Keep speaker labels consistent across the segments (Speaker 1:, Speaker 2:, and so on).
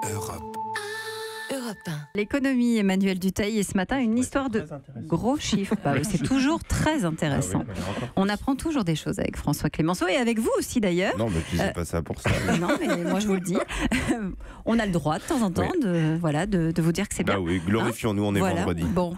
Speaker 1: Europe 1.
Speaker 2: L'économie, Emmanuel Dutheil, et ce matin, une histoire de gros chiffres. C'est toujours très intéressant. On apprend toujours des choses avec François Clémenceau et avec vous aussi d'ailleurs.
Speaker 3: Non, mais tu sais pas ça pour ça.
Speaker 2: Non, mais moi je vous le dis. On a le droit de temps en temps de vous dire que c'est bien.
Speaker 3: Bah oui, glorifions-nous, on est vendredi.
Speaker 2: Bon.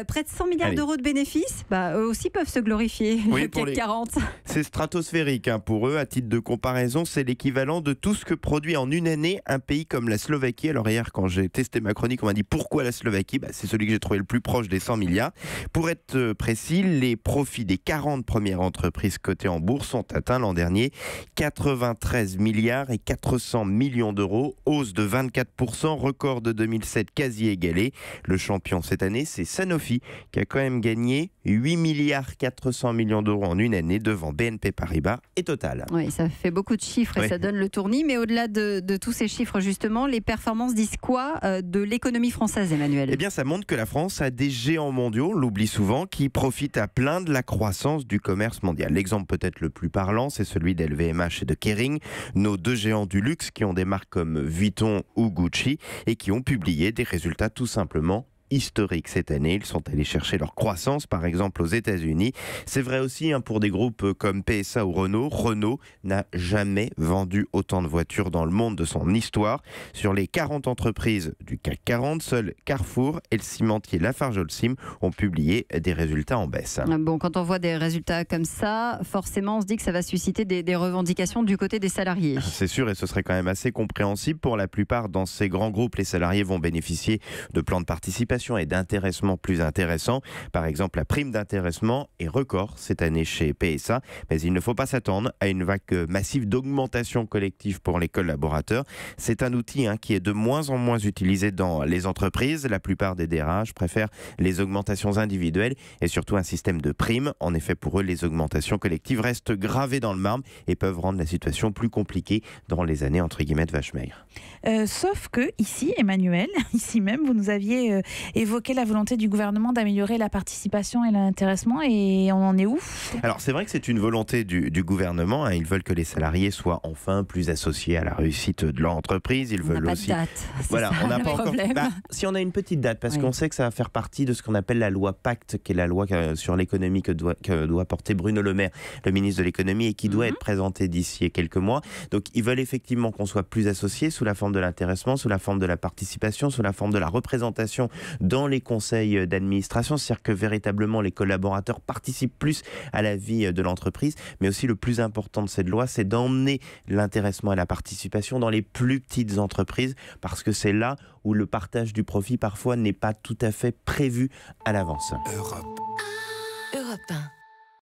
Speaker 2: Près de 100 milliards d'euros de bénéfices, eux aussi peuvent se glorifier.
Speaker 3: Oui,
Speaker 2: le CAC 40.
Speaker 3: C'est stratosphérique pour eux. À titre de comparaison, c'est l'équivalent de tout ce que produit en une année un pays comme la Slovaquie. Alors hier, quand j'ai testé ma chronique, on m'a dit pourquoi la Slovaquie. C'est celui que j'ai trouvé le plus proche des 100 milliards. Pour être précis, les profits des 40 premières entreprises cotées en bourse ont atteint l'an dernier 93 milliards et 400 millions d'euros, hausse de 24%, record de 2007 quasi égalé. Le champion cette année, c'est Sanofi, qui a quand même gagné 8 milliards 400 millions d'euros en une année devant BNP Paribas et Total.
Speaker 2: Oui, ça fait beaucoup de chiffres et ça donne le tournis. Mais au-delà de tous ces chiffres, justement, les performances disent quoi de l'économie française, Emmanuel?
Speaker 3: Eh bien, ça montre que la France a des géants mondiaux, on l'oublie souvent, qui profitent à plein de la croissance du commerce mondial. L'exemple peut-être le plus parlant, c'est celui d'LVMH et de Kering, nos deux géants du luxe qui ont des marques comme Vuitton ou Gucci et qui ont publié des résultats tout simplement historique cette année. Ils sont allés chercher leur croissance, par exemple aux États-Unis. C'est vrai aussi pour des groupes comme PSA ou Renault. Renault n'a jamais vendu autant de voitures dans le monde de son histoire. Sur les 40 entreprises du CAC 40, seuls Carrefour et le cimentier Lafarge-Holcim ont publié des résultats en baisse.
Speaker 2: Bon, quand on voit des résultats comme ça, forcément on se dit que ça va susciter des revendications du côté des salariés.
Speaker 3: C'est sûr, et ce serait quand même assez compréhensible. Pour la plupart, dans ces grands groupes, les salariés vont bénéficier de plans de participation et d'intéressement plus intéressants. Par exemple, la prime d'intéressement est record cette année chez PSA, mais il ne faut pas s'attendre à une vague massive d'augmentation collective pour les collaborateurs. C'est un outil qui est de moins en moins utilisé dans les entreprises. La plupart des DRH préfèrent les augmentations individuelles et surtout un système de primes. En effet, pour eux, les augmentations collectives restent gravées dans le marbre et peuvent rendre la situation plus compliquée dans les années entre guillemets de vache maigre.
Speaker 4: Sauf que ici, Emmanuel, ici même, vous nous aviez évoqué la volonté du gouvernement d'améliorer la participation et l'intéressement, et on en est où?
Speaker 3: Alors c'est vrai que c'est une volonté du gouvernement. Ils veulent que les salariés soient enfin plus associés à la réussite de leur entreprise. Ils veulent aussi.
Speaker 2: On n'a pas de date.
Speaker 3: Voilà, on n'a pas encore. Si on a une petite date, parce qu'on sait que ça va faire partie de ce qu'on appelle la loi Pacte, qui est la loi sur l'économie que doit porter Bruno Le Maire, le ministre de l'économie, et qui doit être présentée d'ici quelques mois. Donc ils veulent effectivement qu'on soit plus associés sous la forme de l'intéressement, sous la forme de la participation, sous la forme de la représentation dans les conseils d'administration, c'est-à-dire que véritablement les collaborateurs participent plus à la vie de l'entreprise, mais aussi le plus important de cette loi, c'est d'emmener l'intéressement et la participation dans les plus petites entreprises, parce que c'est là où le partage du profit parfois n'est pas tout à fait prévu à l'avance.
Speaker 1: Europe 1.